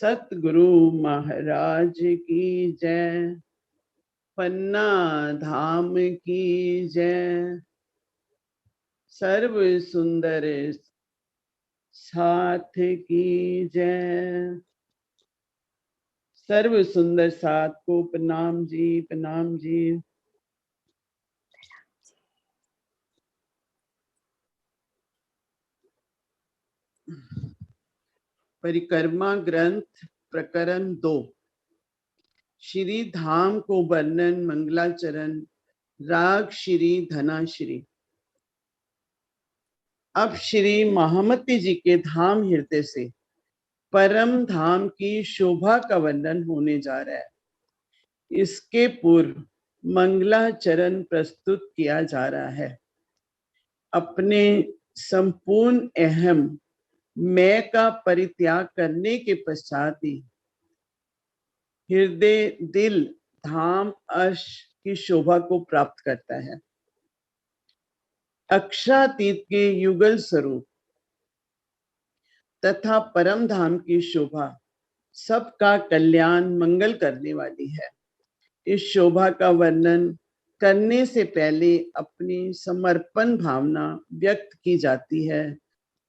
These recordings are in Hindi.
सतगुरु महाराज की जय। पन्ना धाम की जय। सर्व सुंदर साथ की जय। सर्व सुंदर साथ को प्रणाम जी, प्रणाम जी। परिक्रमा ग्रंथ प्रकरण 2 श्री धाम को वर्णन मंगलाचरण राग श्री धनाश्री। अब श्री महामती जी के धाम हृदय से परम धाम की शोभा का वर्णन होने जा रहा है। इसके पूर्व मंगलाचरण प्रस्तुत किया जा रहा है। अपने संपूर्ण अहम मैं का परित्याग करने के पश्चात ही हृदय दिल धाम अर्श की शोभा को प्राप्त करता है। अक्षरातीत के युगल स्वरूप तथा परम धाम की शोभा सबका कल्याण मंगल करने वाली है। इस शोभा का वर्णन करने से पहले अपनी समर्पण भावना व्यक्त की जाती है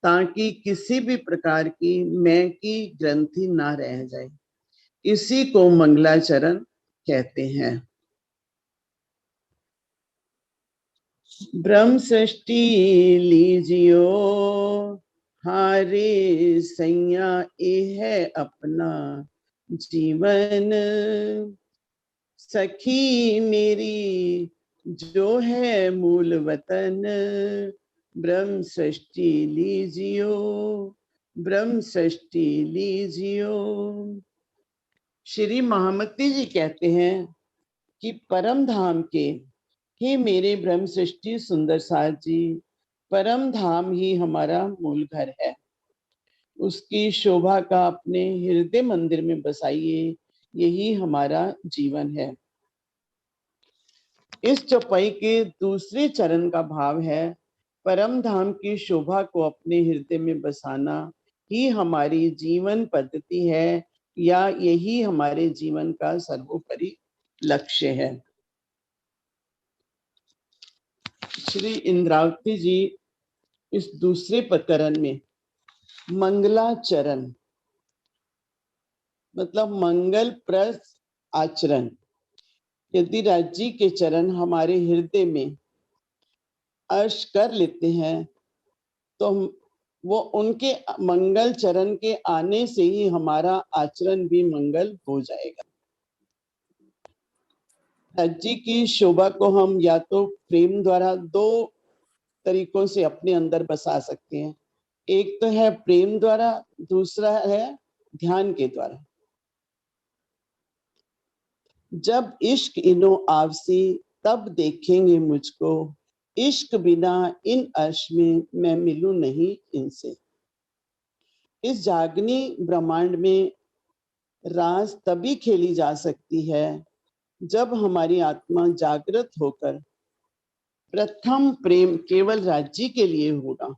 ताकि किसी भी प्रकार की मैं की ग्रंथि ना रह जाए। इसी को मंगलाचरण कहते हैं। ब्रह्म सृष्टि लीजियो हारे सैया ये है अपना जीवन। सखी मेरी जो है मूल वतन ब्रह्म सृष्टि लीजियो, ब्रह्म सृष्टि लीजियो। श्री महामती जी कहते हैं कि परम धाम के हे मेरे ब्रह्म सृष्टि सुंदर साथ जी, परम धाम ही हमारा मूल घर है। उसकी शोभा का अपने हृदय मंदिर में बसाइए, यही हमारा जीवन है। इस चौपाई के दूसरे चरण का भाव है परम धाम की शोभा को अपने हृदय में बसाना ही हमारी जीवन पद्धति है या यही हमारे जीवन का सर्वोपरि लक्ष्य है। श्री इंद्रावती जी इस दूसरे प्रकरण में मंगलाचरण मतलब मंगलप्रद आचरण, यदि राज्य के चरण हमारे हृदय में अर्श कर लेते हैं तो वो उनके मंगल चरण के आने से ही हमारा आचरण भी मंगल हो जाएगा। राज्य की शोभा को हम या तो प्रेम द्वारा दो तरीकों से अपने अंदर बसा सकते हैं। एक तो है प्रेम द्वारा, दूसरा है ध्यान के द्वारा। जब इश्क इनो आवसी तब देखेंगे मुझको, इश्क बिना इन अर्श में मैं मिलूं नहीं इनसे। इस जागनी ब्रह्मांड में रास तभी खेली जा सकती है जब हमारी आत्मा जागृत होकर प्रथम प्रेम केवल राज्य के लिए होगा।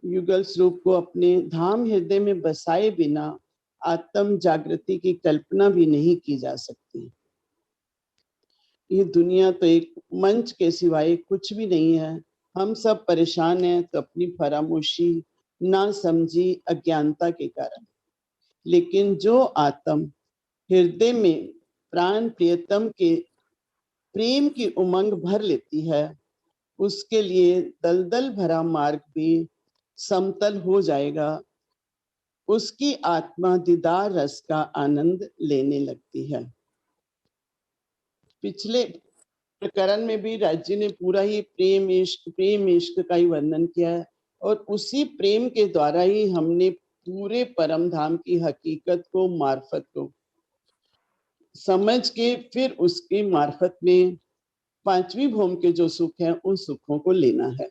युगल स्वरूप को अपने धाम हृदय में बसाए बिना आत्म जागृति की कल्पना भी नहीं की जा सकती। ये दुनिया तो एक मंच के सिवाय कुछ भी नहीं है। हम सब परेशान हैं तो अपनी फरामोशी, ना समझी, अज्ञानता के कारण। लेकिन जो आत्म हृदय में प्राण प्रियतम के प्रेम की उमंग भर लेती है, उसके लिए दलदल भरा मार्ग भी समतल हो जाएगा। उसकी आत्मा दीदार रस का आनंद लेने लगती है। पिछले प्रकरण में भी राज्य ने पूरा ही प्रेम इश्क का ही वर्णन किया है और उसी प्रेम के द्वारा ही हमने पूरे परम धाम की हकीकत को, मार्फत को समझ के फिर उसकी मार्फत में पांचवी भूम के जो सुख है उन सुखों को लेना है।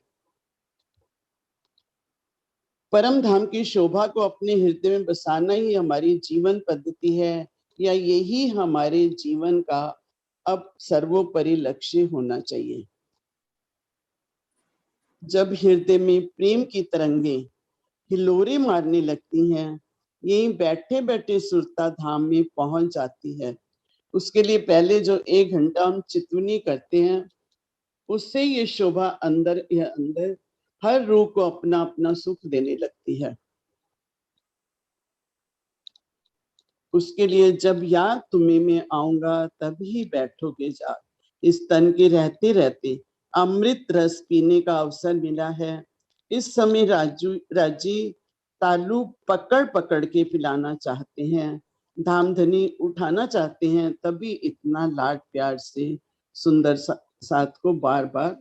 परम धाम की शोभा को अपने हृदय में बसाना ही हमारी जीवन पद्धति है या यही हमारे जीवन का अब सर्वोपरि लक्ष्य होना चाहिए। जब हृदय में प्रेम की तरंगे हिलोरे मारने लगती हैं यहीं बैठे बैठे सुरता धाम में पहुंच जाती है। उसके लिए पहले जो 1 घंटा हम चितवनी करते हैं, उससे ये शोभा अंदर या अंदर हर रूह को अपना अपना सुख देने लगती है। उसके लिए जब याद तुम्हें मैं आऊंगा तभी बैठोगे जाग। इस तन के रहते रहते अमृत रस पीने का अवसर मिला है। इस समय राजी तालू पकड़ पकड़ के पिलाना चाहते हैं, धामधनी उठाना चाहते हैं, तभी इतना लाड प्यार से सुंदर साथ को बार बार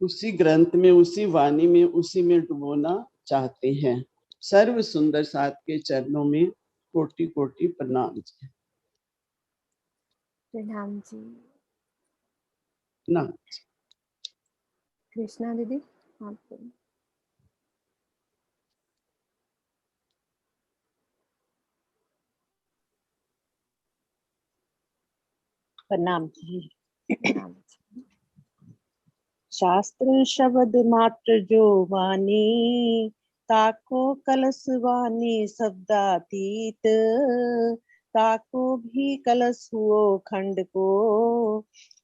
उसी ग्रंथ में, उसी वाणी में, उसी में डुबोना चाहते हैं। सर्व सुंदर साथ के चरणों में कोटि कोटि प्रणाम। प्रणाम जी। ना कृष्णा दीदी आप प्रणाम जी। प्रणाम जी। शास्त्र शब्द मात्र जो वाणी, ताको कलश वाणी शब्दातीत, ताको भी कलश हुओ खंड को,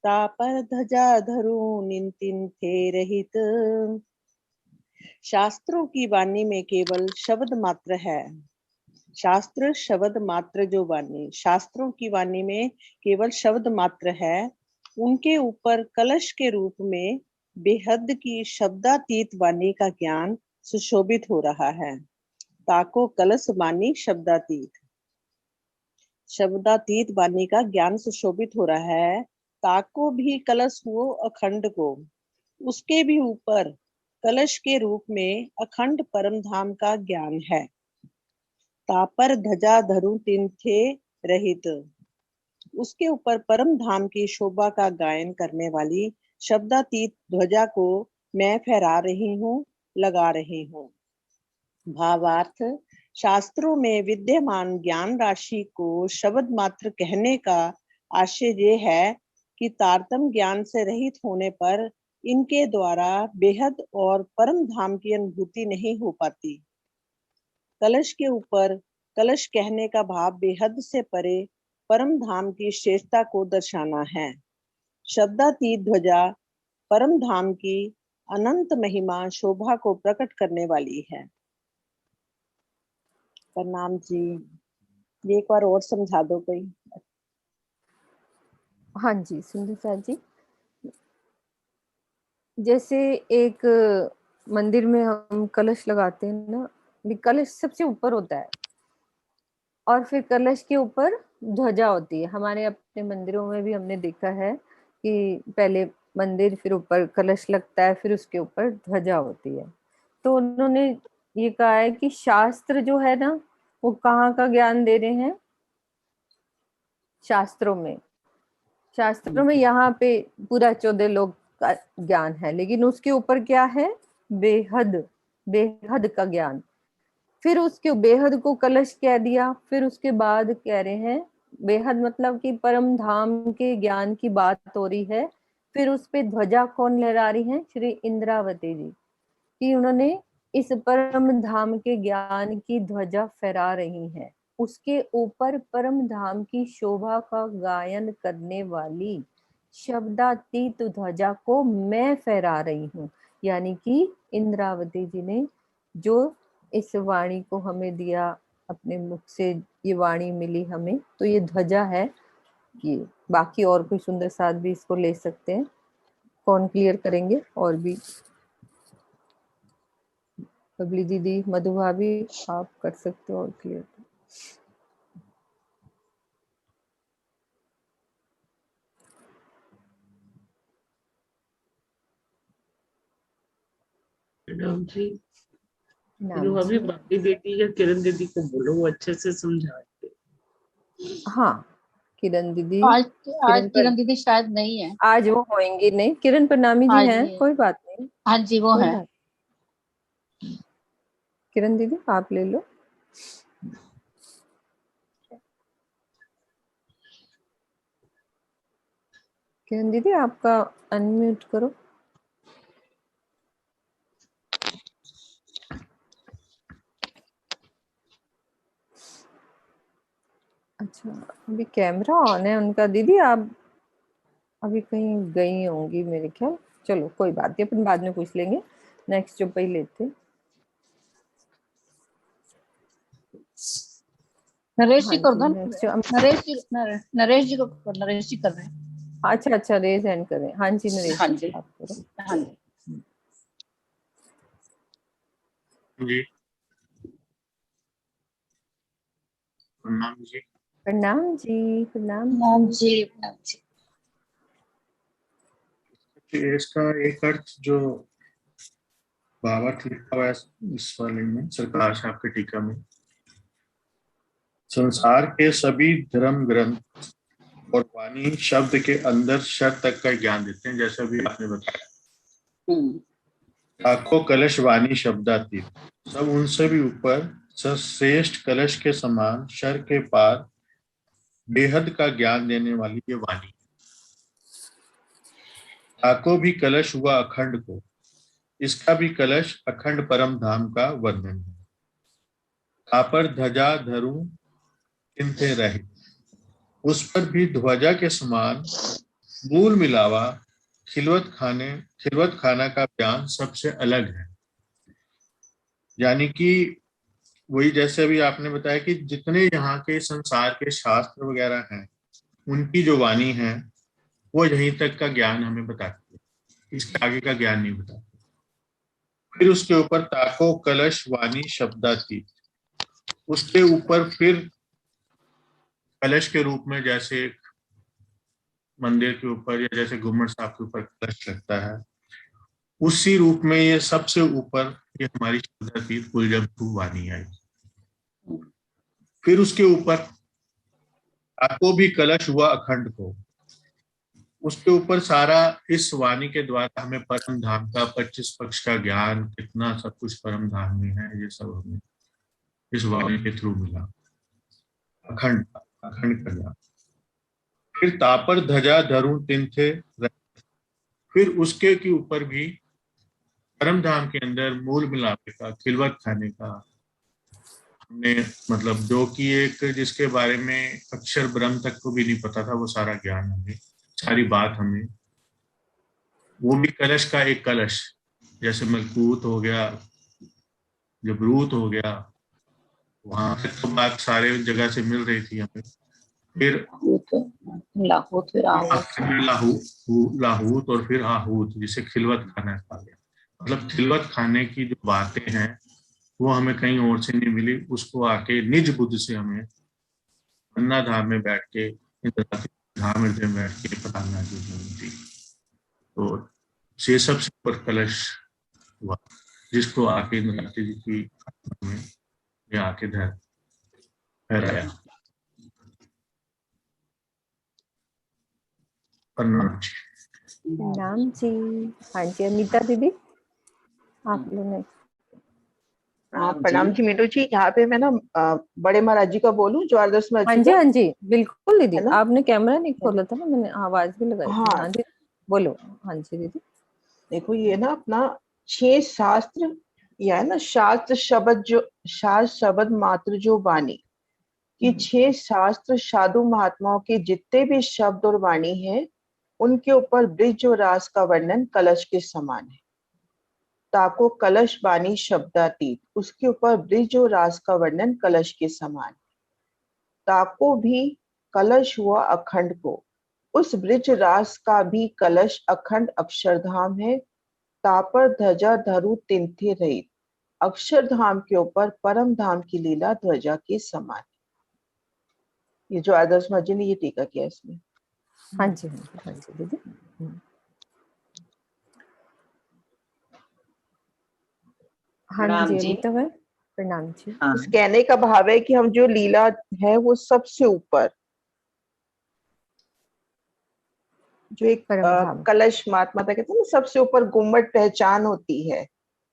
तापर ध्वजा धरू नितिन थे रहित। शास्त्रों की वाणी में केवल शब्द मात्र है। शास्त्र शब्द मात्र जो वाणी, शास्त्रों की वाणी में केवल शब्द मात्र है। उनके ऊपर कलश के रूप में बेहद की शब्दातीत वाणी का ज्ञान सुशोभित हो रहा है। ताको कलश वाणी शब्दातीत, शब्दातीत वाणी का ज्ञान सुशोभित हो रहा है। ताको भी कलश हुओ अखंड को, उसके भी ऊपर कलश के रूप में अखंड परम धाम का ज्ञान है। तापर ध्वजा धरू तिन थे रहित, उसके ऊपर परम धाम की शोभा का गायन करने वाली शब्दातीत ध्वजा को मैं फहरा रही हूँ, लगा रही हूँ। भावार्थ, शास्त्रों में विद्यमान ज्ञान राशि को शब्द मात्र कहने का आशय ये है कि तारतम ज्ञान से रहित होने पर इनके द्वारा बेहद और परम धाम की अनुभूति नहीं हो पाती। कलश के ऊपर कलश कहने का भाव बेहद से परे परम धाम की श्रेष्ठता को दर्शाना है। शब्दातीत ध्वजा परम धाम की अनंत महिमा शोभा को प्रकट करने वाली है। प्रणाम जी। ये एक बार और समझा दो कोई। हाँ जी सुंदर साथ जी। जैसे एक मंदिर में हम कलश लगाते हैं ना, कलश सबसे ऊपर होता है और फिर कलश के ऊपर ध्वजा होती है। हमारे अपने मंदिरों में भी हमने देखा है कि पहले मंदिर, फिर ऊपर कलश लगता है, फिर उसके ऊपर ध्वजा होती है। तो उन्होंने ये कहा है कि शास्त्र जो है ना, वो कहाँ का ज्ञान दे रहे हैं? शास्त्रों में। शास्त्रों में यहाँ पे पूरा 14 लोक का ज्ञान है, लेकिन उसके ऊपर क्या है? बेहद, बेहद का ज्ञान। फिर उसके बेहद को कलश कह दिया, फिर उसके बाद कह रहे हैं बेहद मतलब कि परम धाम के ज्ञान की बात हो रही है। फिर उस पे ध्वजा कौन लहरा रही है? श्री इंद्रावती जी, कि उन्होंने इस परम धाम के ज्ञान की ध्वजा फहरा रही हैं। उसके ऊपर परम धाम की शोभा का गायन करने वाली शब्दातीत ध्वजा को मैं फहरा रही हूँ। यानी कि इंद्रावती जी ने जो इस वाणी को हमें दिया, अपने मुख से ये वाणी मिली हमें, तो ये ध्वजा है। ये बाकी और कोई सुंदर साथ भी इसको ले सकते हैं। कौन क्लियर करेंगे? और भी बबली दीदी, मधु भाभी, आप कर सकते हो और क्लियर। मैडम जी, नाम अभी बाकी दीदी या किरण दीदी को बोलो, वो अच्छे से समझाते। हाँ किरण दीदी। आज किरण दीदी शायद नहीं है। आज वो होंगी नहीं। किरण प्रणामी जी हैं, कोई बात नहीं। हाँ जी वो है। किरण दीदी आप ले लो। किरण दीदी आपका अनम्यूट करो। अच्छा, अभी कैमरा ऑन है उनका। दीदी आप अभी कहीं गई होंगी मेरे ख्याल। चलो कोई बात नहीं, अपन बाद में पूछ लेंगे। नेक्स्ट जो पहले थे नरेश हाँ जी कर जी, दो। नेक्स्ट जो नरेश जी को, नरेश जी कर रहे हैं। अच्छा अच्छा, रेज हैंड करें। हाँ जी नरेश हाँ जी जी, आप करो। हाँ जी। जी प्रणाम जी। प्रणाम जी, प्रणाम नाम जी। जी, नाम जी। इसका एक अर्थ जो भावार्थ लिखा हुआ है इस वाले में, सरकार साहब के टीका में, संसार के सभी धर्म ग्रंथ और वाणी शब्द के अंदर शर तक का ज्ञान देते हैं, जैसा भी आपने बताया। लाखों कलश वाणी शब्दातीत, सब उनसे भी ऊपर, श्रेष्ठ कलश के समान, शर के पार, बेहद का ज्ञान देने वाली ये वाणी। लाखों भी कलश हुआ अखंड को, इसका भी कलश अखंड परम धाम का वर्णन है। तापर ध्वजा धरू चिंते रहे, उस पर भी ध्वजा के समान मूल मिलावा, खिलवत खाना का ज्ञान सबसे अलग है। यानी कि वही जैसे अभी आपने बताया कि जितने यहाँ के संसार के शास्त्र वगैरह हैं, उनकी जो वाणी है वो यहीं तक का ज्ञान हमें बताती है, इसके आगे का ज्ञान नहीं बताती। फिर उसके ऊपर ताको कलश वाणी शब्दातीत, उसके ऊपर फिर कलश के रूप में, जैसे मंदिर के ऊपर या जैसे घुमट साहब के ऊपर कलश लगता है, उसी रूप में ये सबसे ऊपर ये हमारी शब्दातीत कुलजंतु वाणी आई। फिर उसके ऊपर ताको भी कलश हुआ अखंड को, उसके ऊपर सारा इस वाणी के द्वारा हमें परम धाम का 25 पक्ष का ज्ञान, कितना सब कुछ परम धाम में है, ये सब हमें इस वाणी के थ्रू मिला, अखंड का ज्ञान। फिर तापर ध्वजा धरू तिनथे, फिर उसके के ऊपर भी परम धाम के अंदर मूल मिलापे का, खिलवत खाने का हमने, मतलब जो कि एक जिसके बारे में अक्षर ब्रह्म तक को भी नहीं पता था, वो सारा ज्ञान हमें, सारी बात हमें, वो भी कलश का एक कलश, जैसे मलकूत हो गया, जबरूत हो गया, वहां से तो बात सारे जगह से मिल रही थी हमें। फिर लाहौत, फिर लाहूत और फिर आहूत, जिसे खिलवत खाना कहा गया। मतलब खिलवत खाने की जो बातें हैं वो हमें कहीं और से नहीं मिली, उसको आके निज बुद्ध से हमें अन्ना धाम में बैठ के, धाम में बैठ के पता करना की थी। तो ये सबसे ऊपर कलश हुआ, जिसको आके नराती जी की में ये आके ठहराया। प्रणाम जी। हाँ जी अनीता दीदी आप लोग ने। प्रणाम जी मीनू जी। यहाँ पे मैं ना बड़े महाराज जी का बोलूं, ज्वारदास महाराज जी का। हाँ जी बिल्कुल दीदी, है ना? आपने कैमरा नहीं खोला था ना, मैंने आवाज भी लगाई थी। हाँ। हाँ जी बोलो। हाँ जी दीदी। देखो ये ना अपना 6 शास्त्र, या है ना शास्त्र शब्द मात्र जो वाणी कि 6 शास्त्र साधु महात्माओं के जितने भी शब्द और वाणी है, उनके ऊपर ब्रिज और रास का वर्णन कलश के समान है। ताको कलश वाणी शब्दातीत, उसके ऊपर ब्रिज और रास का वर्णन कलश के समान। ताको भी कलश हुआ अखंड को, उस ब्रिज रास का भी कलश अखंड अक्षरधाम है। तापर ध्वजा धरु तिनथे रहित, अक्षरधाम के ऊपर परम धाम की लीला ध्वजा के समान। ये जो आदर्श महाराज जी ने ये टीका किया इसमें। हाँ जी दीदी। हाँ जी अनीता भाई प्रणाम जी। उस कहने का भाव है कि हम जो लीला है वो सबसे ऊपर, जो एक कलश माता कहते हैं ना, सबसे ऊपर गुम्बद पहचान होती है,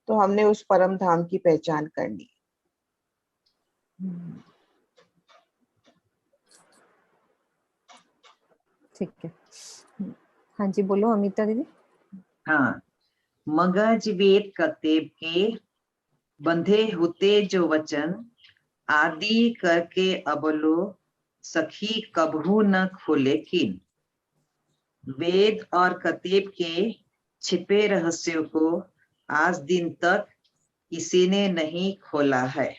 तो हमने उस परम धाम की पहचान करनी। ठीक है। हाँ जी बोलो अमिता दीदी। हाँ, मगज वेद कतेब के बंधे होते जो वचन, आदि करके अबलो सखी कबहू न खोले कीन। वेद और कतेब के छिपे रहस्यों को आज दिन तक किसी ने नहीं खोला है।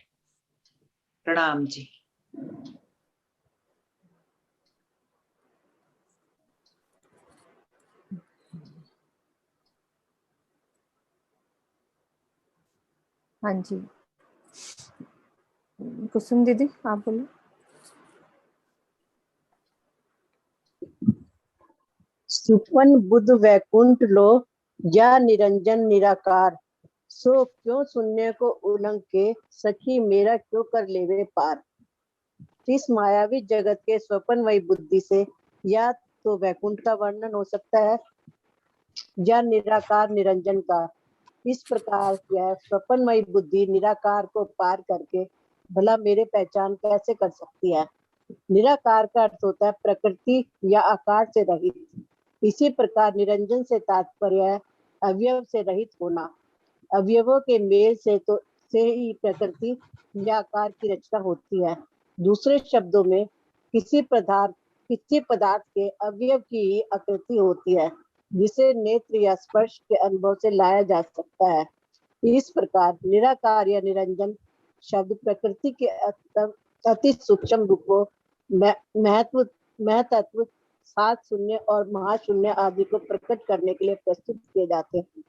प्रणाम जी। हाँ जी, कुसुम दीदी आप बोलो। सुपन बुद्ध वैकुंठ लो, या निरंजन निराकार। सो क्यों शून्य को उलंघ के, सखी मेरा क्यों कर लेवे पार। इस मायावी जगत के स्वप्नमयी बुद्धि से या तो वैकुंठ का वर्णन हो सकता है या निराकार निरंजन का। इस प्रकार यह स्वप्नमयी बुद्धि निराकार को पार करके भला मेरे पहचान कैसे कर सकती है। निराकार का अर्थ होता है प्रकृति या आकार से रहित। इसी प्रकार निरंजन से तात्पर्य है अवयव से रहित होना। अवयवों के मेल से ही प्रकृति या आकार की रचना होती है। दूसरे शब्दों में किसी पदार्थ के अवयव की ही आकृति होती है, जिसे नेत्र या स्पर्श के अनुभव से लाया जा सकता है। इस प्रकार निराकार या निरंजन शब्द प्रकृति के अति सूक्ष्म रूपों महतत्व, सात शून्य और महाशून्य आदि को प्रकट करने के लिए प्रस्तुत किए जाते हैं।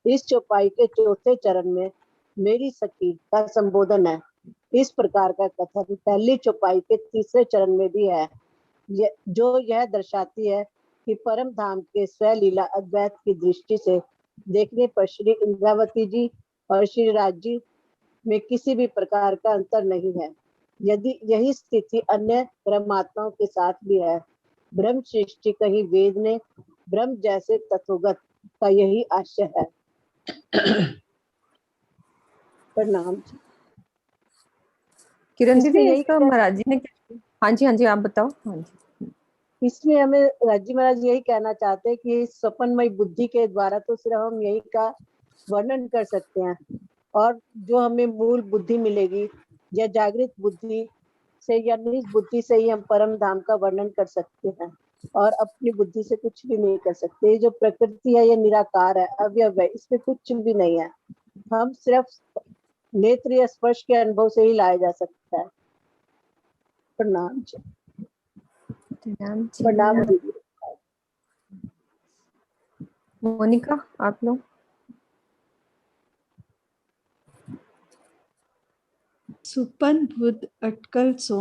इस चौपाई के चौथे चरण में मेरी सखी का संबोधन है। इस प्रकार का कथन पहली चौपाई के तीसरे चरण में भी है, जो यह दर्शाती है कि परम धाम के स्वलीला अद्वैत की दृष्टि से देखने पर श्री इंद्रावती जी और श्री राज जी में किसी भी प्रकार का अंतर नहीं है। यदि यही स्थिति अन्य ब्रह्मात्माओं के साथ भी है। ब्रह्म सृष्टि कहीं वेद ने ब्रह्म जैसे तत्वगत का यही आशय है। प्रणाम। किरण दीदी इसका महाराज जी ने, हाँ जी आप बताओ। हाँ जी, इसमें हमें राजी महाराज यही कहना चाहते हैं कि स्वप्नमय बुद्धि के द्वारा तो सिर्फ हम यही का वर्णन कर सकते हैं, और जो हमें मूल बुद्धि मिलेगी या जागृत बुद्धि से या निज बुद्धि से ही हम परम धाम का वर्णन कर सकते हैं, और अपनी बुद्धि से कुछ भी नहीं कर सकते। ये जो प्रकृति है ये निराकार है, अवयव है, इसमें कुछ भी नहीं है। हम सिर्फ नेत्र या स्पर्श के अनुभव से ही लाया जा सकता है। प्रणाम जी। प्रणाम दीदी। मोनिका आप लोग। सुपन बुद्ध अटकल सो,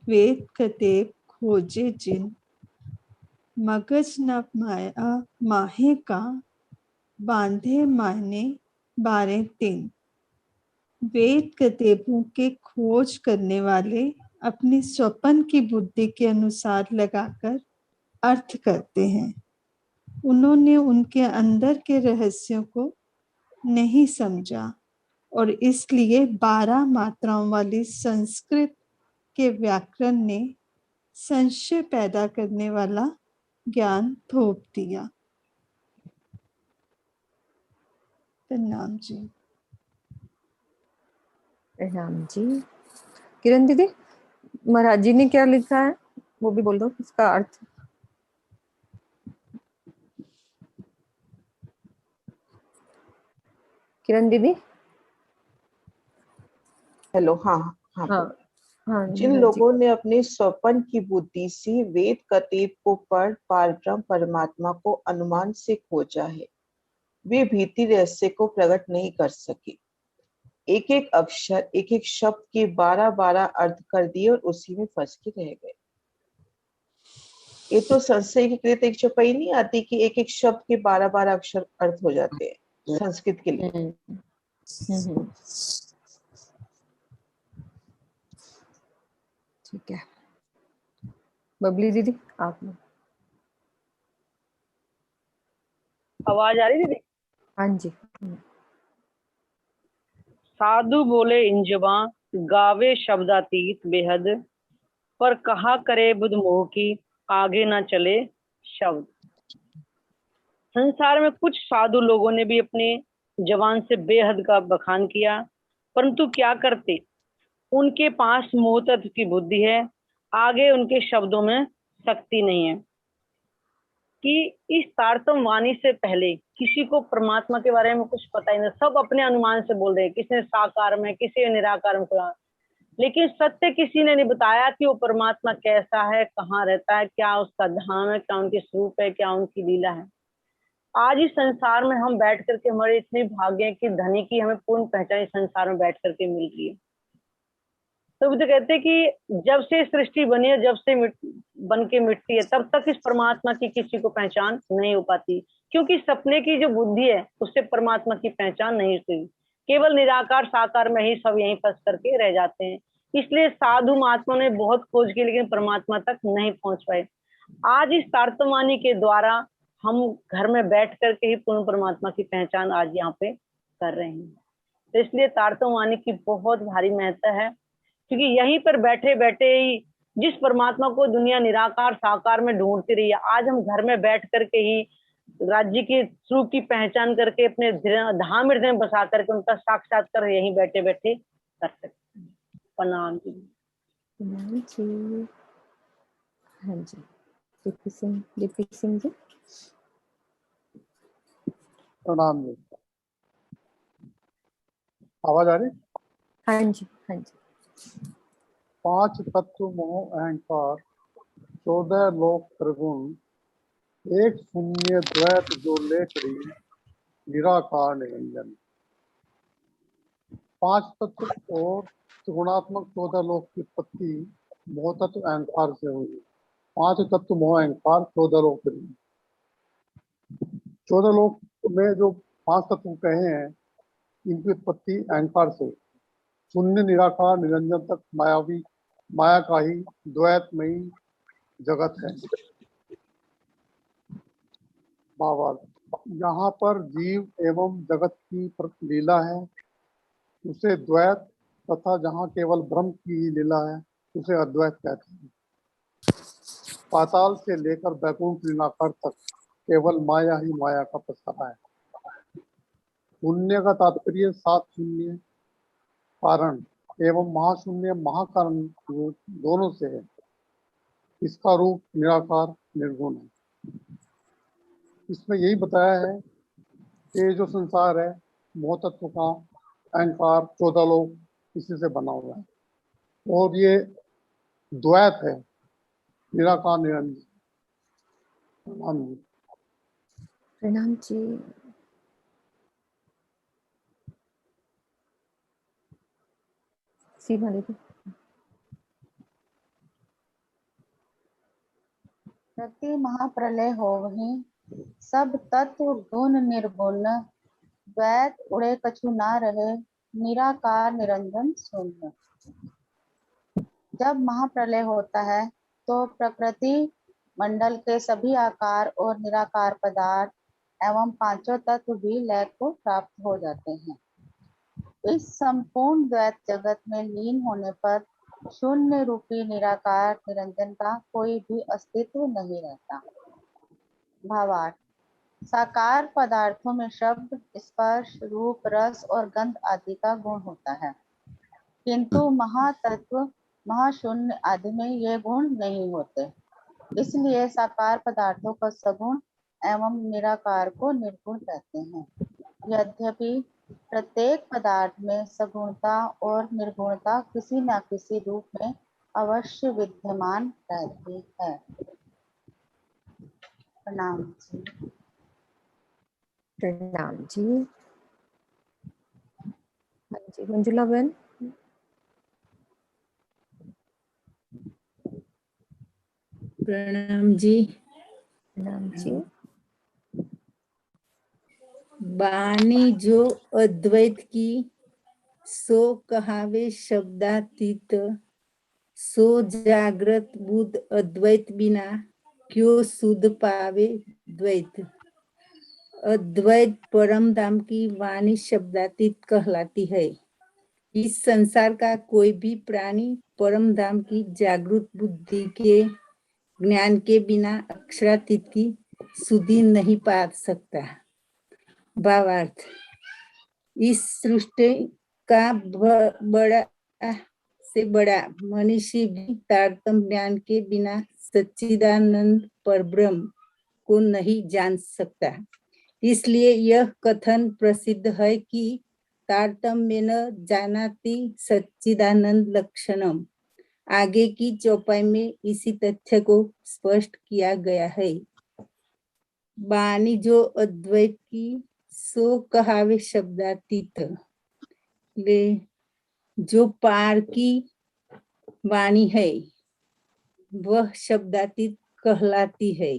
वेद कतेब खोजे जिन। मगज न माया माहे का, बांधे मायने बारे तीन। वेद कतेबों के खोज करने वाले अपनी स्वपन की बुद्धि के अनुसार लगाकर अर्थ करते हैं। उन्होंने उनके अंदर के रहस्यों को नहीं समझा, और इसलिए 12 मात्राओं वाली संस्कृत के व्याकरण ने संशय पैदा करने वाला ज्ञान थोप दिया। प्रणाम जी। प्रणाम जी। किरण दीदी महाराज जी ने क्या लिखा है वो भी बोल दो, इसका अर्थ। किरण दीदी। हेलो। हाँ हाँ हाँ। जिन लोगों ने अपने स्वपन की बुद्धि से वेद कतेब को पढ़ पारब्रह्म परमात्मा को अनुमान से खोजा है, वे भीति रहस्य को प्रकट नहीं कर सके। एक एक अक्षर एक एक शब्द के 12-12 अर्थ कर दिए और उसी में फंस के रह गए। ये तो संशय की कृत एक चौपाई नहीं आती कि एक एक शब्द के 12-12 अक्षर अर्थ हो जाते हैं संस्कृत के लिए। ठीक है। बबली दीदी आप लोग। आवाज आ रही दीदी? हाँ जी। साधु बोले इंजवा, गावे शब्दातीत बेहद। पर कहा करे बुध मोह की, आगे ना चले शब्द। संसार में कुछ साधु लोगों ने भी अपने जवान से बेहद का बखान किया, परंतु क्या करते, उनके पास मोह तत्व की बुद्धि है आगे उनके शब्दों में शक्ति नहीं है। कि इस तारतम वाणी से पहले किसी को परमात्मा के बारे में कुछ पता ही नहीं, सब अपने अनुमान से बोल रहे हैं, किसी ने साकार में, किसी ने निराकार में कहा, लेकिन सत्य किसी ने नहीं बताया कि वो परमात्मा कैसा है, कहाँ रहता है, क्या उसका धाम है, क्या उनकी स्वरूप है, क्या उनकी लीला है। आज इस संसार में हम बैठ करके हमारे इतने भाग्य हैं कि धनी की हमें पूर्ण पहचान इस संसार में बैठ करके मिल रही है। तो बुद्ध कहते हैं कि जब से सृष्टि बनी है, जब से बन के मिटती है, तब तक इस परमात्मा की किसी को पहचान नहीं हो पाती, क्योंकि सपने की जो बुद्धि है उससे परमात्मा की पहचान नहीं होती। केवल निराकार साकार में ही सब यहीं फंस करके रह जाते हैं। इसलिए साधु महात्मा ने बहुत खोज की, लेकिन परमात्मा तक नहीं पहुंच पाए। आज इस तारतमवाणी के द्वारा हम घर में बैठ करके ही पूर्ण परमात्मा की पहचान आज यहाँ पे कर रहे हैं। तो इसलिए तारतमवाणी की बहुत भारी महत्ता है, क्योंकि यहीं पर बैठे बैठे ही जिस परमात्मा को दुनिया निराकार साकार में ढूंढती रही है, आज हम घर में बैठ करके ही राज्य के स्वरूप की पहचान करके अपने धाम हृदय में बसा करके उनका साक्षात्कार यहीं बैठे बैठे कर सकते हैं। प्रणाम जी। हाँ जी, दीपी सिंह जी। प्रणाम जी। आवाज आ रही? हाँ जी, हाँ जी। 5 तत्व मोह अहंकार, 14 लोक त्रिगुण, एक शून्य द्वैत जो लेखड़ी, निराकार निरंजन। 5 तत्व और त्रिगुणात्मक 14 लोक की उत्पत्ति मोह तत्व अहंकार से हुई। 5 तत्व मोह अहंकार, 14 लोक त्रिगुण। 14 लोक में जो 5 तत्व कहे हैं, इनकी उत्पत्ति अहंकार से, शून्य निराकार निरंजन तक माया का ही द्वैतमयी जगत है। यहाँ पर जीव एवं जगत की लीला है, उसे द्वैत, तथा जहाँ केवल ब्रह्म की ही लीला है उसे अद्वैत कहते हैं। पाताल से लेकर वैकुंठ निराकार तक केवल माया ही माया का पसारा है। शून्य का तात्पर्य 7 शून्य कारण एवं महाशून्य महाकारण दोनों से है। इसका रूप निराकार निर्गुण है। इसमें यही बताया है कि जो संसार है मोह तत्व का अहंकार 14 लोक इसी से बना हुआ है, और ये द्वैत है, निराकार निरंजन। प्रणाम जी। प्रणाम जी। सीमा दीदी। प्रति महाप्रलय होवहि सब तत्व गुण निर्गुण, द्वैत उड़े कछु ना रहे, निराकार निरंजन शून्य। जब महाप्रलय होता है तो प्रकृति मंडल के सभी आकार और निराकार पदार्थ एवं 5 तत्व भी लय को प्राप्त हो जाते हैं। इस संपूर्ण द्वैत जगत में लीन होने पर शून्य रूपी निराकार निरंजन का कोई भी अस्तित्व नहीं रहता। भावार्थ: साकार पदार्थों में शब्द, स्पर्श, रूप, रस और गंध आदि का गुण होता है, किंतु महातत्व, महाशून्य आदि में ये गुण नहीं होते। इसलिए साकार पदार्थों का सगुण एवं निराकार को निर्गुण कहते हैं। यद्यपि प्रत्येक पदार्थ में सगुणता और निर्गुणता किसी न किसी रूप में अवश्य विद्यमान रहती है। प्रणाम जी। प्रणाम जी। हाँ जी, मंजुला बहन। प्रणाम जी। प्रणाम जी। वाणी जो अद्वैत की, सो कहावे शब्दातीत, सो जागृत बुद्ध अद्वैत बिना, क्यों सुध पावे द्वैत। अद्वैत परम धाम की वाणी शब्दातीत कहलाती है। इस संसार का कोई भी प्राणी परम धाम की जागृत बुद्धि के ज्ञान के बिना अक्षरातीत की सुधि नहीं पा सकता। भावार्थ: इस सृष्टि का बड़ा से बड़ा मनीषी भी तारतम्य ज्ञान के बिना सच्चिदानंद परब्रह्म को नहीं जान सकता। इसलिए यह कथन प्रसिद्ध है कि तारतम्येन जानाति सच्चिदानंद लक्षणम। आगे की चौपाई में इसी तथ्य को स्पष्ट किया गया है। वाणी जो अद्वैत की सो कहावे शब्दातीत। ले जो पार की वाणी है वह शब्दातीत कहलाती है।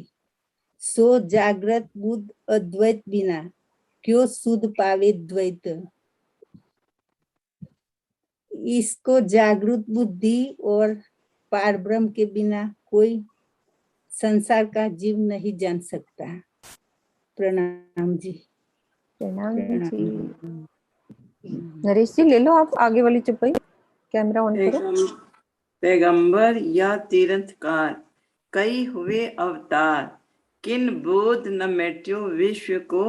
सो जागृत बुद्ध अद्वैत बिना क्यों शुद्ध पावे द्वैत। इसको जागृत बुद्धि और पार ब्रह्म के बिना कोई संसार का जीव नहीं जान सकता। प्रणाम जी। प्रणाम जी। नरेश जी ले लो आप आगे वाली चुप्पी, कैमरा ऑन करो। पैगंबर या तीर्थकार कई हुए अवतार, किन बोध न मिट्यो विश्व को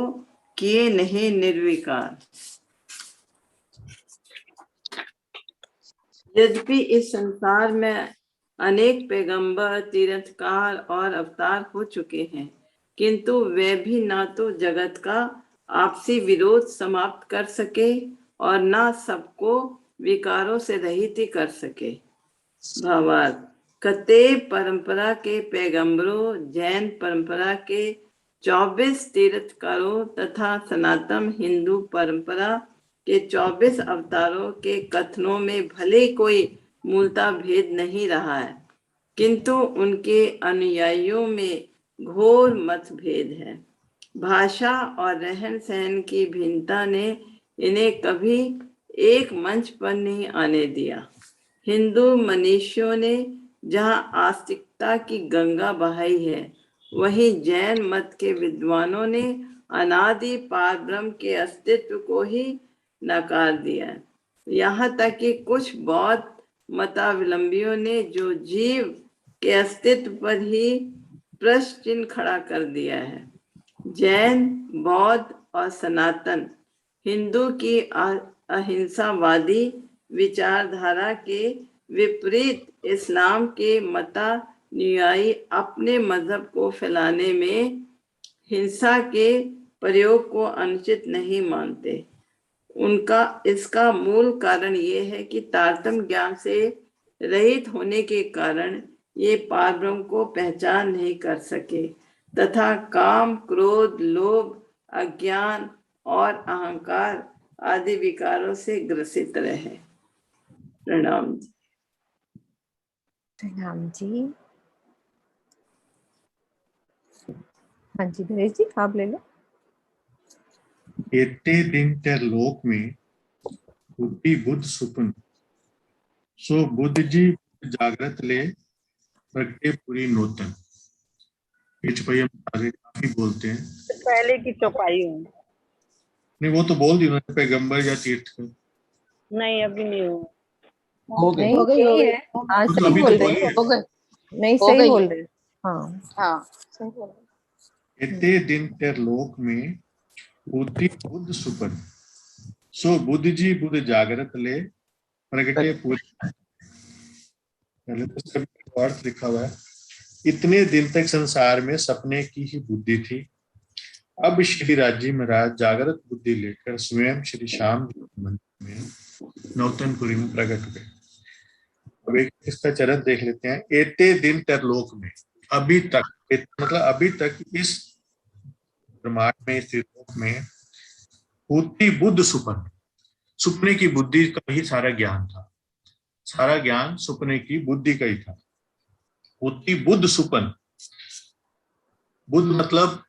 किए नहीं निर्विकार। यद्यपि इस संसार में अनेक पैगंबर, तीर्थकार और अवतार हो चुके हैं, किंतु वे भी ना तो जगत का आपसी विरोध समाप्त कर सके और ना सबको विकारों से रहित ही कर सके। भावार्थ, कतेब परंपरा के पैगंबरों, जैन परंपरा के 24 तीर्थकारों तथा सनातन हिंदू परंपरा के 24 अवतारों के कथनों में भले कोई मूलता भेद नहीं रहा है, किंतु उनके अनुयायियों में घोर मतभेद है। भाषा और रहन सहन की भिन्नता ने इन्हें कभी एक मंच पर नहीं आने दिया। हिंदू मनीषियों ने जहाँ आस्तिकता की गंगा बहाई है, वहीं जैन मत के विद्वानों ने अनादि पार ब्रह्म के अस्तित्व को ही नकार दिया। यहाँ तक कि कुछ बौद्ध मतावलंबियों ने जो जीव के अस्तित्व पर ही प्रश्न चिन्ह खड़ा कर दिया है। जैन, बौद्ध और सनातन हिंदू की अहिंसावादी विचारधारा के विपरीत इस्लाम के मतानुयायी अपने मजहब को फैलाने में हिंसा के प्रयोग को अनुचित नहीं मानते। उनका इसका मूल कारण ये है कि तारतम्य ज्ञान से रहित होने के कारण ये पार ब्रह्म को पहचान नहीं कर सके तथा काम, क्रोध, लोभ, अज्ञान और अहंकार आदि विकारों से ग्रसित रहे। प्रणाम जी। प्रणाम जी। हाँ जी नरेश जी आप ले लो। एते दिन ter लोक में बुद्धि बुद्ध सुपन, सो बुद्ध जी जागृत ले प्रगटे पूरी नूतन। ये चौपाई हम आगे काफी बोलते हैं। पहले की चौपाई हूँ। नहीं वो तो बोल दी उन्होंने, पैगंबर या तीर्थ। नहीं अभी नहीं हुआ। हो गई नहीं सही है। हाँ तो सही अभी बोल तो रहे बोली है। हो गए। नहीं सही बोल रहे। हाँ हाँ सही बोल रहे। एते दिन ter लोक में बुद्धि बुद्ध सुपन, सो बुद्ध जी बुद्ध जागृत ले प्रगटे पूरी। पहले तो इसका अर्थ लिखा हुआ है, इतने दिन तक संसार में सपने की ही बुद्धि थी, अब श्री राजी महाराज जागृत बुद्धि लेकर स्वयं श्री श्याम मंदिर में नौतनपुरी में प्रकट हुए। अब एक इसका चरित्र देख लेते हैं। एते दिन ter लोक में, अभी तक, मतलब अभी तक इस ब्रह्मांड में, इस त्रिलोक में बुद्धि बुद्ध सुपन, सुपने की बुद्धि का ही सारा ज्ञान था। सारा ज्ञान सुपने की बुद्धि का ही था। बुद्धि बुद्ध सुपन, बुद्ध मतलब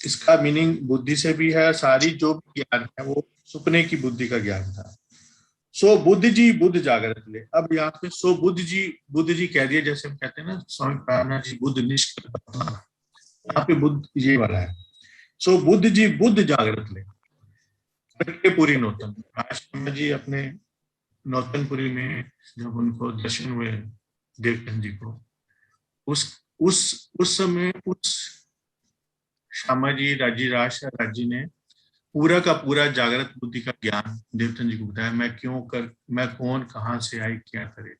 इसका मीनिंग बुद्धि से भी है, सारी जो ज्ञान है वो सुपने की बुद्धि का ज्ञान था। सो बुद्ध जी बुद्ध जागृत ले। अब यहाँ पे सो बुद्ध जी कह दिए, जैसे हम कहते हैं ना स्वामी प्रार्थना जी बुद्ध निष्कल्प, यहाँ पे बुद्ध ये वाला है। सो बुद्ध जी बुद्ध जागृत ले प्रगटे पूरी नौतन। आज जी अपने नौतनपुरी में जब उनको दर्शन हुए देवचंद जी को, उस समय उस श्यामा जी राजी ने पूरा का पूरा जागृत बुद्धि का ज्ञान देवतन जी को बताया, मैं कौन, कहाँ से आई, क्या करे।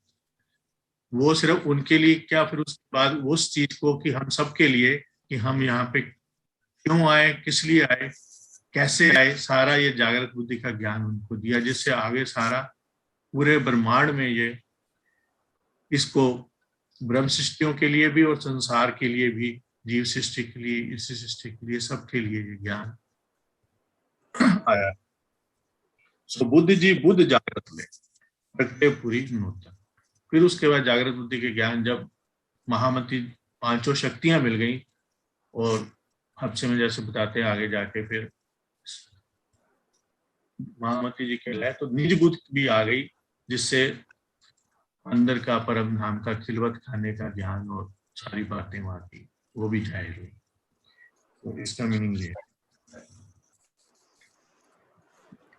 वो सिर्फ उनके लिए क्या, फिर उसके बाद उस चीज को कि हम सबके लिए, कि हम यहाँ पे क्यों आए, किस लिए आए, कैसे आए, सारा ये जागृत बुद्धि का ज्ञान उनको दिया, जिससे आगे सारा पूरे ब्रह्मांड में ये इसको ब्रह्म सृष्टियों के लिए भी और संसार के लिए भी, जीव सृष्टि के लिए, इस सृष्टि के लिए, सबके लिए ये ज्ञान आया। सो बुद्ध जी बुद्ध जागृत ले प्रगटे पूरी नूतन। फिर उसके बाद जागृत बुद्धि के ज्ञान जब महामती पांचों शक्तियां मिल गई, और हफ्से में जैसे बताते हैं आगे जाके, फिर महामती जी कहलाए तो निज बुद्ध भी आ गई, जिससे अंदर का परम धाम का खिलवत खाने का ज्ञान और सारी बातें वहां की वो भी जाहिर हुई। तो इसका मीनिंग ये है।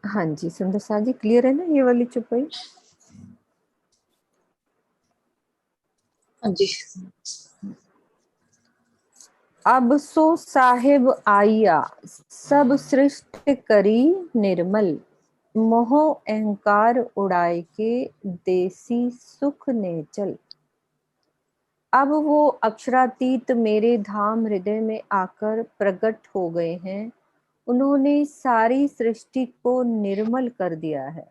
हाँ जी सुंदर साहब जी, क्लियर है ना ये वाली चौपाई? हाँ जी। अब सो साहेब आइया, सब सृष्टि करी निर्मल, मोह अहंकार उड़ाए के देसी सुख ने चल। अब वो अक्षरातीत मेरे धाम हृदय में आकर प्रकट हो गए हैं। उन्होंने सारी सृष्टि को निर्मल कर दिया है।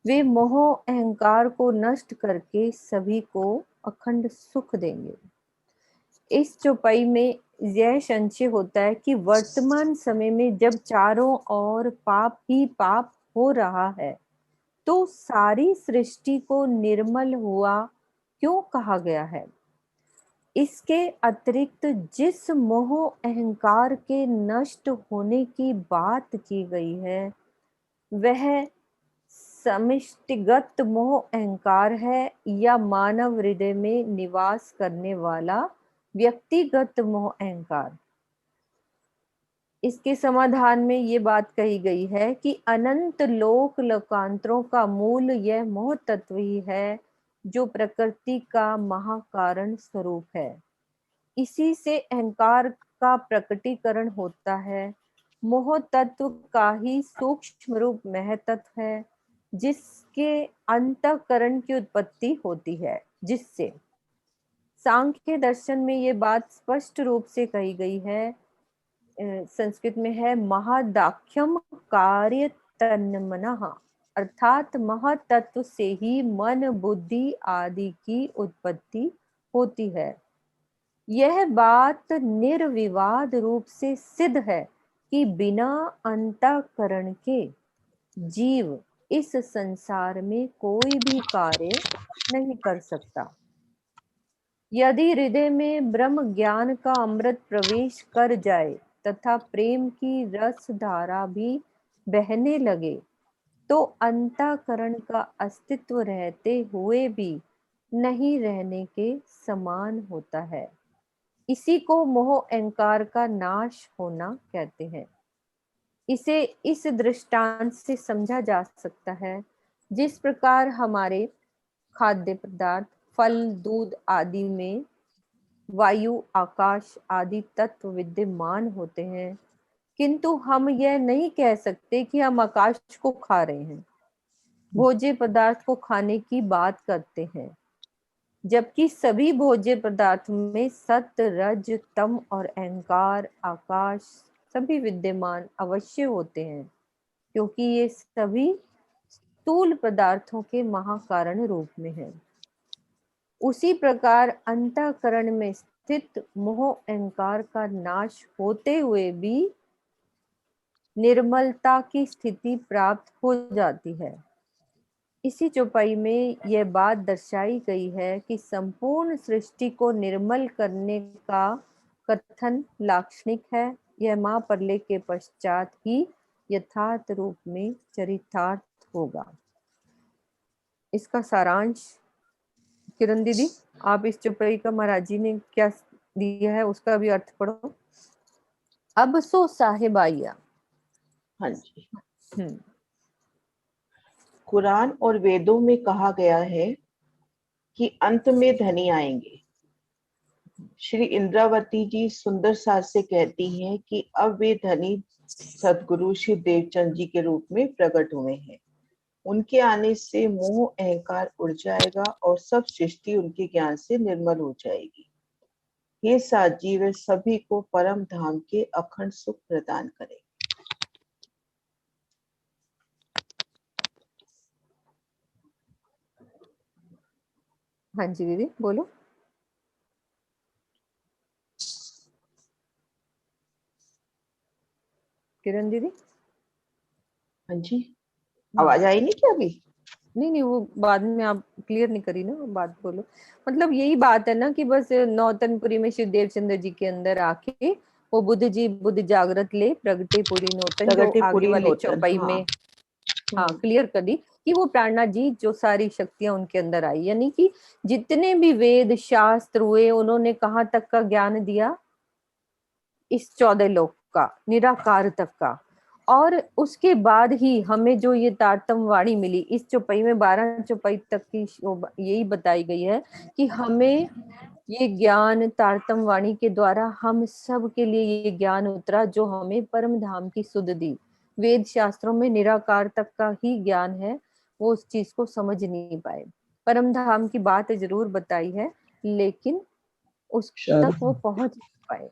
वे मोह अहंकार को नष्ट करके सभी को अखंड सुख देंगे। इस चौपाई में यह संशय होता है कि वर्तमान समय में जब चारों ओर पाप ही पाप हो रहा है, तो सारी सृष्टि को निर्मल हुआ क्यों कहा गया है? इसके अतिरिक्त जिस मोह अहंकार के नष्ट होने की बात की गई है, वह समष्टिगत मोह अहंकार है या मानव हृदय में निवास करने वाला व्यक्तिगत मोह अहंकार? इसके समाधान में ये बात कही गई है कि अनंत लोक लोकांतरों का मूल यह मोह तत्व ही है, जो प्रकृति का महाकारण स्वरूप है। इसी से अहंकार का प्रकटीकरण होता है। मोह तत्व का ही सूक्ष्म रूप महतत्व है, जिसके अंतःकरण की उत्पत्ति होती है, जिससे सांख्य दर्शन में ये बात स्पष्ट रूप से कही गई है। संस्कृत में है महादाख्यम कार्य तन्मनः, अर्थात महतत्व से ही मन बुद्धि आदि की उत्पत्ति होती है। यह बात निर्विवाद रूप से सिद्ध है कि बिना अंतःकरण के जीव इस संसार में कोई भी कार्य नहीं कर सकता। यदि हृदय में ब्रह्म ज्ञान का अमृत प्रवेश कर जाए तथा प्रेम की रस धारा भी बहने लगे, तो अंतःकरण का अस्तित्व रहते हुए भी नहीं रहने के समान होता है। इसी को मोह अहंकार का नाश होना कहते हैं। इसे इस दृष्टांत से समझा जा सकता है, जिस प्रकार हमारे खाद्य पदार्थ, फल, दूध आदि में वायु, आकाश आदि तत्व विद्यमान होते हैं, किंतु हम यह नहीं कह सकते कि हम आकाश को खा रहे हैं, भोज्य पदार्थ को खाने की बात करते हैं, जबकि सभी भोज्य पदार्थ में सत्य, रज, तम और अहंकार, आकाश सभी विद्यमान अवश्य होते हैं, क्योंकि ये सभी स्थूल पदार्थों के महाकारण रूप में है। उसी प्रकार अंतःकरण में स्थित मोह अहंकार का नाश होते हुए भी निर्मलता की स्थिति प्राप्त हो जाती है। इसी चौपाई में यह बात दर्शाई गई है कि संपूर्ण सृष्टि को निर्मल करने का कथन लाक्षणिक है। यह महाप्रलय के पश्चात ही यथार्थ रूप में चरितार्थ होगा। इसका सारांश किरण दीदी, आप इस चौपाई का महाराज जी ने क्या दिया है उसका भी अर्थ पढ़ो। अब सो साहेब आइया। हाँ जी। कुरान और वेदों में कहा गया है कि अंत में धनी आएंगे। श्री इंद्रावती जी सुंदर साज से कहती हैं कि अब वे धनी सदगुरु श्री देवचंद जी के रूप में प्रकट हुए हैं। उनके आने से मोह अहंकार उड़ जाएगा और सब सृष्टि उनके ज्ञान से निर्मल हो जाएगी। ये साथ जी वे सभी को परम धाम के अखंड सुख प्रदान करें। हाँ जी दीदी बोलो। किरण दीदी। हाँ जी, आवाज आई नहीं क्या अभी? नहीं वो बाद में आप क्लियर नहीं करी ना, बात बोलो। मतलब यही बात है ना कि बस नौतनपुरी में शिव देवचंद्र जी के अंदर आके वो बुद्ध जी बुद्ध जागृत ले प्रगटे पूरी नौतन जो आगे वाले चौपाई में हाँ क्लियर कर दी कि वो प्रेरणा जी जो सारी शक्तियां उनके अंदर आई, यानी कि जितने भी वेद शास्त्र हुए उन्होंने कहाँ तक का ज्ञान दिया, इस 14 लोक का, निराकार तक का। और उसके बाद ही हमें जो ये तारतम वाणी मिली, इस चौपाई में 12 चौपाई तक की यही बताई गई है कि हमें ये ज्ञान तारतम वाणी के द्वारा हम सब के लिए ये ज्ञान उतरा जो हमें परम धाम की सुध दी। वेद शास्त्रों में निराकार तक का ही ज्ञान है, वो उस चीज को समझ नहीं पाए। परम धाम की बात जरूर बताई है लेकिन उस तक वो पहुंच नहीं पाए,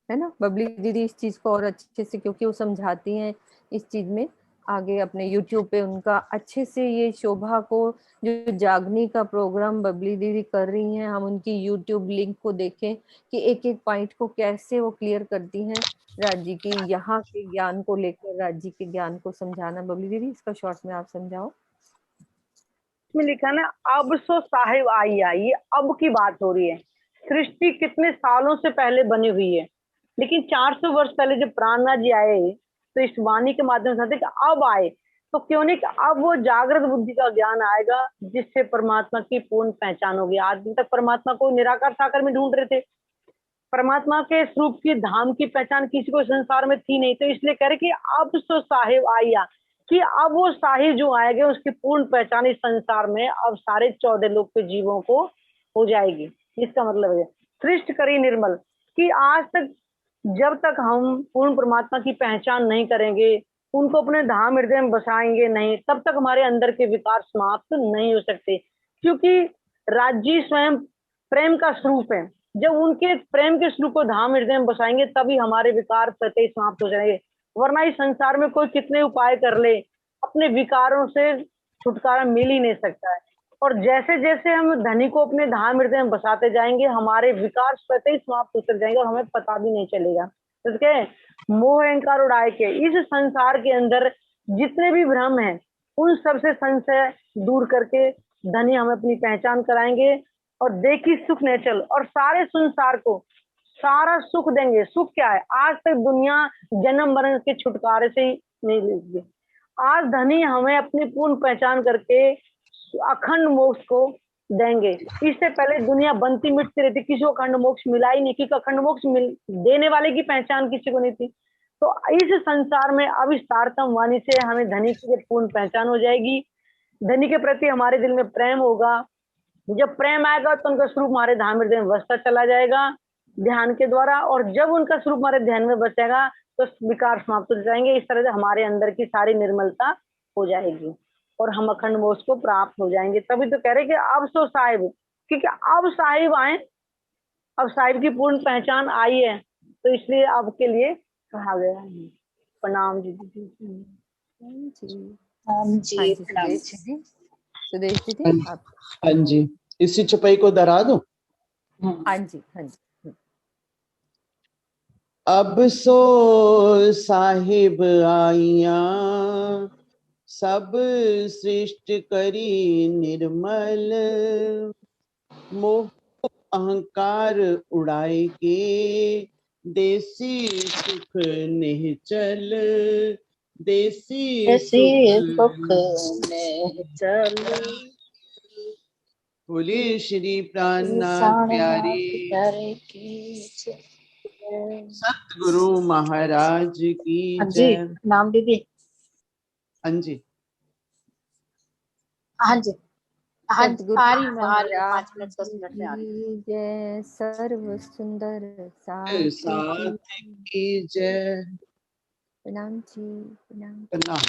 है ना। बबली दीदी इस चीज को और अच्छे से, क्योंकि वो समझाती हैं इस चीज में आगे अपने YouTube पे उनका अच्छे से ये शोभा को जो जागने का प्रोग्राम बबली दीदी कर रही हैं, हम उनकी YouTube लिंक को देखें कि एक एक पॉइंट को कैसे वो क्लियर करती हैं। राजी की यहाँ के ज्ञान को लेकर राजी के ज्ञान को समझाना। बबली दीदी इसका शॉर्ट में आप समझाओ। इसमें लिखा ना अब सो साहिब आई आई, ये अब की बात हो रही है। सृष्टि कितने सालों से पहले बनी हुई है, लेकिन 400 वर्ष पहले जब प्राणनाथ जी आए तो इस वाणी के माध्यम से कि अब आए, तो क्यों नहीं कि अब वो जागृत बुद्धि का ज्ञान आएगा जिससे परमात्मा की पूर्ण पहचान होगी। आज दिन तक परमात्मा को निराकार साकार में ढूंढ रहे थे, परमात्मा के स्वरूप की धाम की पहचान किसी को संसार में थी नहीं, तो इसलिए कह रहे कि अब सो साहिब आया, कि अब वो साहिब जो आएंगे उसकी पूर्ण पहचान इस संसार में अब सारे 14 लोक के जीवों को हो जाएगी। इसका मतलब है सृष्टि करी निर्मल, कि आज तक जब तक हम पूर्ण परमात्मा की पहचान नहीं करेंगे, उनको अपने धाम हृदय में बसाएंगे नहीं, तब तक हमारे अंदर के विकार समाप्त नहीं हो सकते। क्योंकि राज्य स्वयं प्रेम का स्वरूप है, जब उनके प्रेम के स्वरूप को धाम हृदय में बसाएंगे तभी हमारे विकार स्वतः समाप्त हो जाएंगे। वरना इस संसार में कोई कितने उपाय कर ले, अपने विकारों से छुटकारा मिल ही नहीं सकता है। और जैसे जैसे हम धनी को अपने धाम हृदय में बसाते जाएंगे हमारे विकार स्वतः ही समाप्त होते जाएंगे और हमें पता भी नहीं चलेगा। तो क्या मोह अहंकार उड़ाए के इस संसार के अंदर जितने भी भ्रम हैं उन सबसे संशय दूर करके धनी हमें अपनी पहचान कराएंगे और देखी सुख नेचल और सारे संसार को सारा सुख देंगे। सुख क्या है, आज तक दुनिया जन्म मरण के छुटकारे से ही नहीं लेगी। आज धनी हमें अपनी पूर्ण पहचान करके अखंड मोक्ष को देंगे। इससे पहले दुनिया बनती मिटती रहती, किसी को अखंड मोक्ष मिला ही नहीं, क्योंकि अखंड मोक्ष देने वाले की पहचान किसी को नहीं थी। तो इस संसार में अब इस तारतम वाणी से हमें धनी की पूर्ण पहचान हो जाएगी। धनी के प्रति हमारे दिल में प्रेम होगा, जब प्रेम आएगा तो उनका स्वरूप हमारे धाम हृदय में बसता चला जाएगा ध्यान के द्वारा, और जब उनका स्वरूप हमारे ध्यान में बसेगा तो विकार समाप्त हो जाएंगे। इस तरह से हमारे अंदर की सारी निर्मलता हो जाएगी और हम अखंड मोक्ष को प्राप्त हो जाएंगे। तभी तो कह रहे कि अब सो साहिब, क्योंकि अब साहिब आए, अब साहिब की पूर्ण पहचान आई है, तो इसलिए अब के लिए कहा गया है। प्रणाम जी। सुदेश दीदी आप। हाँ जी, इसी चौपाई को दोहरा दो। हाँ जी हाँ जी। अब सो साहिब आइया, सब सृष्टि करी निर्मल, मोह अहंकार उड़ाए के, देसी सुख निश्चल, देसी सुख निश्चल। बोले श्री प्राणनाथ प्यारे सतगुरु महाराज की जय। नाम दीदी। हाँ जी हाँ जी। हाँ सतगुरु आ रही हूँ मैं, आ रही हूँ, महाराज 5 मिनट 10 मिनट में आ रही हूँ। की जय। सर्व सुंदर साथ साथ की जय। प्रणाम जी, प्रणाम। प्रणाम।